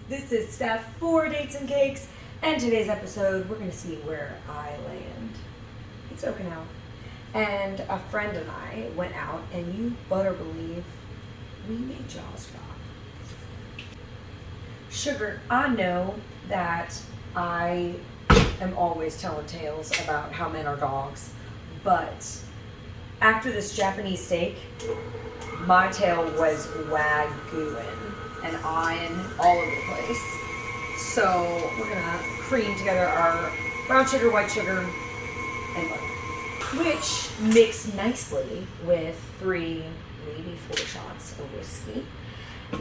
This is Steph for Dates and Cakes, and today's episode we're going to see where I land. It's Okinawa. And a friend and I went out, and you better believe we made jaws drop. Sugar, I know that I am always telling tales about how men are dogs, but after this Japanese steak, my tail was wagooing and eyeing all over the place. So we're gonna cream together our brown sugar, white sugar, and butter, which mixed nicely with 3, maybe 4 shots of whiskey.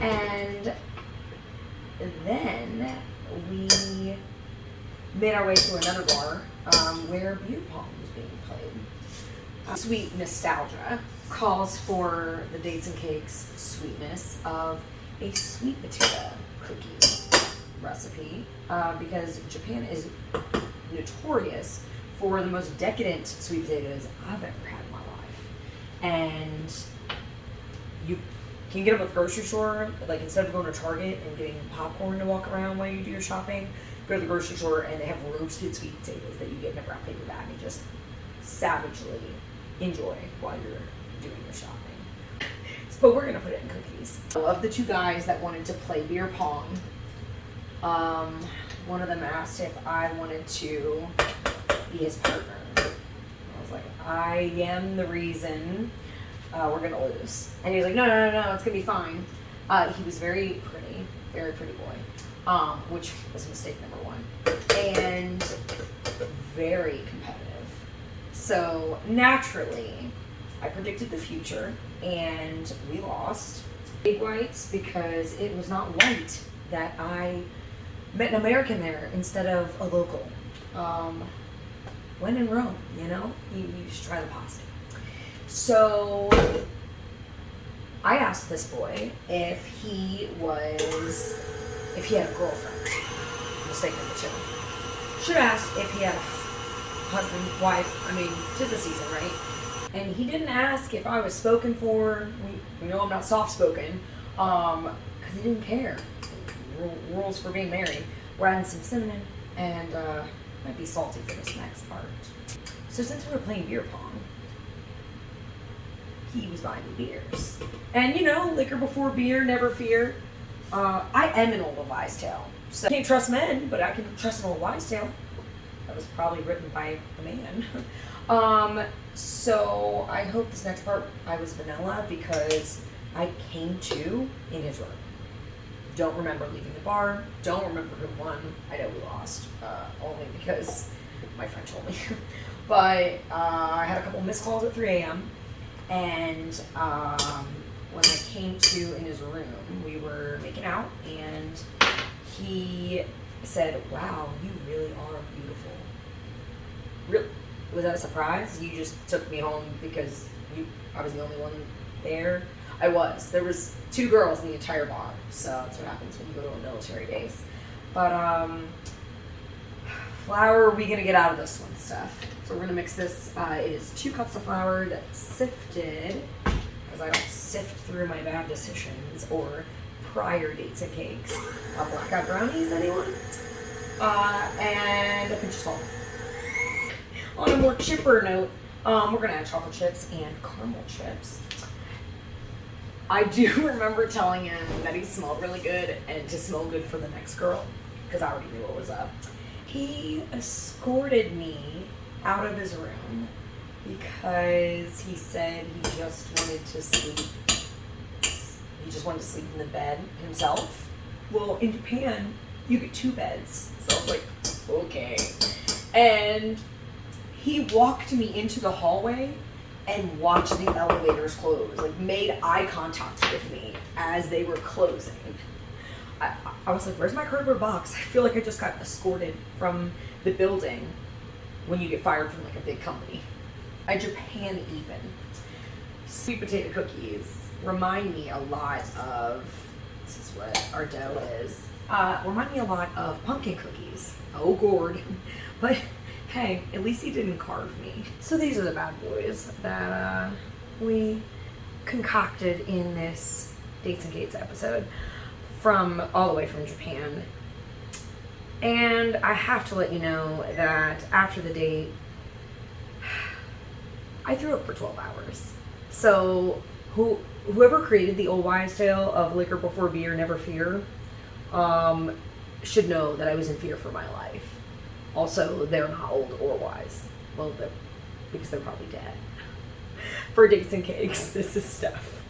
And then we made our way to another bar where beer pong was being played. Sweet nostalgia calls for the Dates and Cakes sweetness of a sweet potato cookie recipe because Japan is notorious for the most decadent sweet potatoes I've ever had in my life. And you can get them at the grocery store, like instead of going to Target and getting popcorn to walk around while you do your shopping, go to the grocery store and they have roasted sweet potatoes that you get in a brown paper bag and just savagely enjoy while you're doing your shopping. But we're gonna put it in cookies. Of the 2 guys that wanted to play beer pong, one of them asked if I wanted to be his partner. I was like, I am the reason we're gonna lose. And he was like, no, it's gonna be fine. He was very pretty boy, which was mistake number 1, and very competitive. So naturally, I predicted the future, and we lost. Big whites because it was not white that I met an American there instead of a local. When in Rome, you know, you should try the pasta. So I asked this boy if he had a girlfriend. Mistake number 2. Should have asked if he had a husband, wife. I mean, 'tis the season, right? And he didn't ask if I was spoken for. We know I'm not soft-spoken, because he didn't care. Rules for being married. We're adding some cinnamon, and might be salty for this next part. So since we were playing beer pong, he was buying me beers. And you know, liquor before beer, never fear. I am an old wise tale. So I can't trust men, but I can trust an old wise tale. That was probably written by a man. So I hope this next part I was vanilla because I came to in his room. Don't remember leaving the bar. Don't remember who won. I know we lost, only because my friend told me. But I had a couple missed calls at 3 a.m. And when I came to in his room, we were making out, and he said, "Wow, you really are beautiful." Really? Was that a surprise? You just took me home because I was the only one there? I was. There was 2 girls in the entire bar, so that's what happens when you go to a military base. But flour, we gonna get out of this one stuff. So we're gonna mix this. It is 2 cups of flour that's sifted, because I don't sift through my bad decisions or prior Dates and Cakes. Blackout brownies, anyone? And a pinch of salt. On a more chipper note, we're gonna add chocolate chips and caramel chips. I do remember telling him that he smelled really good and to smell good for the next girl, because I already knew what was up. He escorted me out of his room because he said he just wanted to sleep. He just wanted to sleep in the bed himself. Well, in Japan, you get 2 beds. So I was like, okay. And he walked me into the hallway and watched the elevators close, like made eye contact with me as they were closing. I was like, where's my cardboard box? I feel like I just got escorted from the building when you get fired from like a big company. Japan even. Sweet potato cookies remind me a lot of, this is what our dough is, remind me a lot of pumpkin cookies. Oh, gourd. But hey, at least he didn't carve me. So these are the bad boys that we concocted in this Dates and Cakes episode. from all the way from Japan. And I have to let you know that after the date, I threw up for 12 hours. So whoever created the old wives' tale of liquor before beer, never fear, should know that I was in fear for my life. Also, they're not old or wise. Well, because they're probably dead. For Dates and Cakes, this is Steph.